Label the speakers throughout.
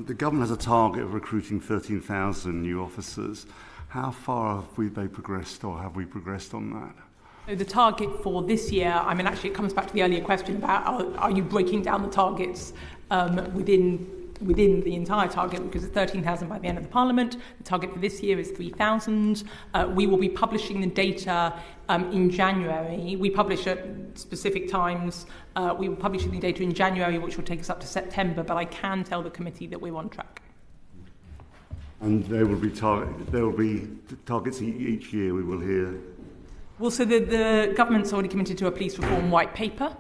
Speaker 1: The government has a target of recruiting 13,000 new officers. How far have we progressed on that?
Speaker 2: So the target for this year, actually it comes back to the earlier question about are you breaking down the targets within the entire target, because it's 13,000 by the end of the Parliament. The target for this year is 3,000. We will be publishing the data in January. We publish at specific times. We will publish the data in January, which will take us up to September, but I can tell the committee that we're on track.
Speaker 1: And there will be targets each year, we will hear.
Speaker 2: Well, so the government's already committed to a police reform white paper.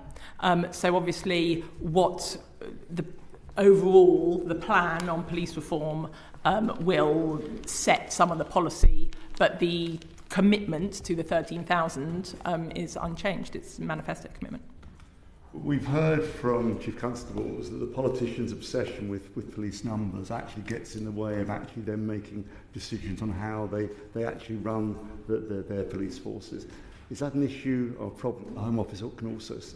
Speaker 2: So obviously the plan on police reform will set some of the policy, but the commitment to the 13,000 is unchanged. It's a manifesto commitment.
Speaker 1: We've heard from Chief Constables that the politicians' obsession with police numbers actually gets in the way of actually them making decisions on how they actually run their police forces. Is that an issue or problem the Home Office can also see?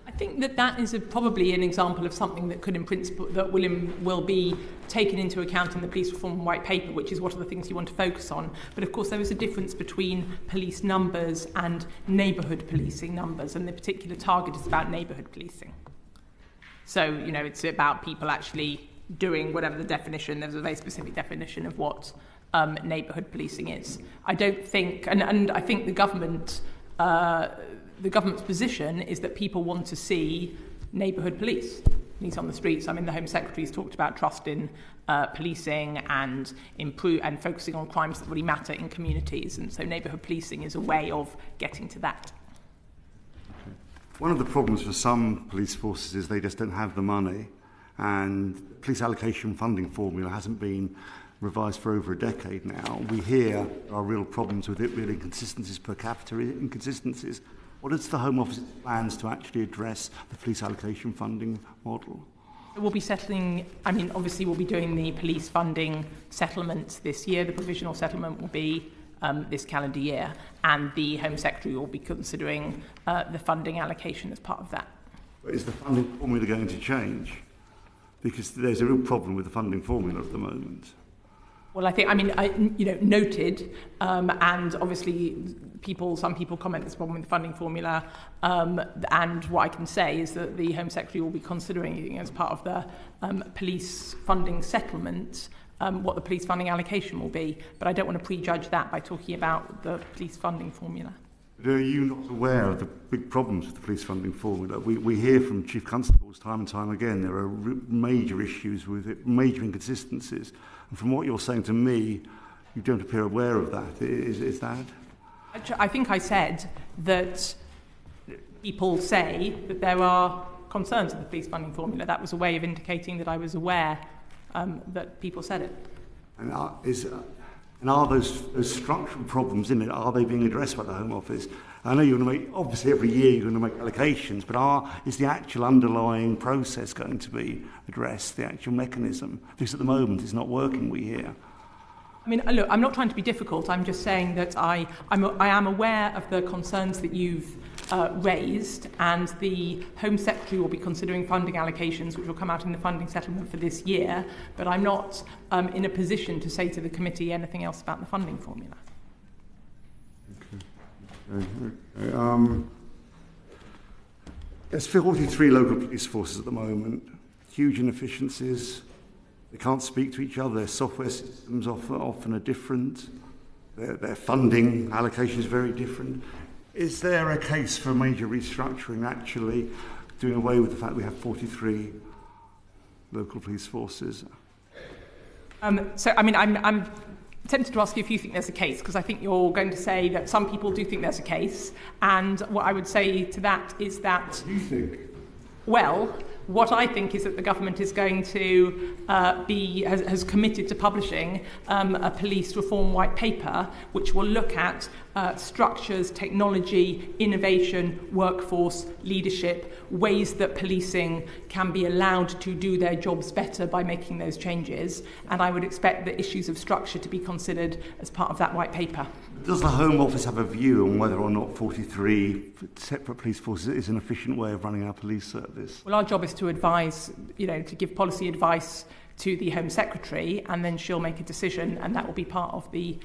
Speaker 2: I think that is probably an example of something that could, in principle, that will be taken into account in the police reform white paper, which is what are the things you want to focus on. But of course, there is a difference between police numbers and neighbourhood policing numbers, and the particular target is about neighbourhood policing. So, it's about people actually doing whatever the definition. There's a very specific definition of what neighbourhood policing is. I don't think, and I think the government's position is that people want to see neighbourhood police on the streets. The Home Secretary's talked about trust in policing and focusing on crimes that really matter in communities, and so neighbourhood policing is a way of getting to that.
Speaker 1: Okay. One of the problems for some police forces is they just don't have the money, and police allocation funding formula hasn't been revised for over a decade now. We hear there are real problems with it, real inconsistencies, per capita inconsistencies. What is the Home Office's plans to actually address the police allocation funding model?
Speaker 2: We'll be settling, obviously we'll be doing the police funding settlement this year. The provisional settlement will be this calendar year, and the Home Secretary will be considering the funding allocation as part of that.
Speaker 1: But is the funding formula going to change? Because there's a real problem with the funding formula at the moment.
Speaker 2: Well, I think, noted, and obviously some people comment there's a problem with the funding formula, and what I can say is that the Home Secretary will be considering, as part of the police funding settlement, what the police funding allocation will be, but I don't want to prejudge that by talking about the police funding formula.
Speaker 1: But are you not aware of the big problems with the police funding formula? We hear from Chief Constables time and time again there are major issues with it, major inconsistencies. And from what you're saying to me, you don't appear aware of that. Is that?
Speaker 2: I think I said that people say that there are concerns with the police funding formula. That was a way of indicating that I was aware that people said it. And
Speaker 1: are those structural problems in it, are they being addressed by the Home Office? I know you're going to make, obviously every year you're going to make allocations, but is the actual underlying process going to be addressed, the actual mechanism? Because at the moment it's not working, we hear.
Speaker 2: Look, I'm not trying to be difficult. I'm just saying that I am aware of the concerns that you've raised, and the Home Secretary will be considering funding allocations, which will come out in the funding settlement for this year, but I'm not in a position to say to the committee anything else about the funding formula.
Speaker 1: Okay. There's 43 local police forces at the moment, huge inefficiencies. They can't speak to each other. Their software systems often are different. Their funding allocation is very different. Is there a case for major restructuring, actually doing away with the fact we have 43 local police forces?
Speaker 2: I'm tempted to ask you if you think there's a case, because I think you're going to say that some people do think there's a case, and what I would say to that is that...
Speaker 1: What do you think?
Speaker 2: Well, what I think is that the government is going to has committed to publishing a police reform white paper, which will look at structures, technology, innovation, workforce, leadership, ways that policing can be allowed to do their jobs better by making those changes. And I would expect the issues of structure to be considered as part of that white paper.
Speaker 1: Does the Home Office have a view on whether or not 43 separate police forces is an efficient way of running our police service?
Speaker 2: Well, our job is to advise, to give policy advice to the Home Secretary, and then she'll make a decision, and that will be part of the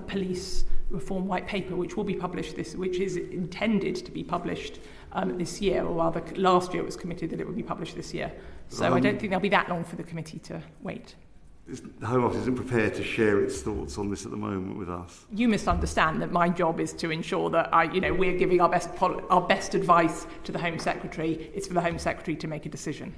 Speaker 2: police reform white paper, which will be published which is intended to be published this year, or rather last year it was committed that it would be published this year. So I don't think there'll be that long for the committee to wait.
Speaker 1: The Home Office isn't prepared to share its thoughts on this at the moment with us.
Speaker 2: You must understand that my job is to ensure that we're giving our best advice to the Home Secretary. It's for the Home Secretary to make a decision.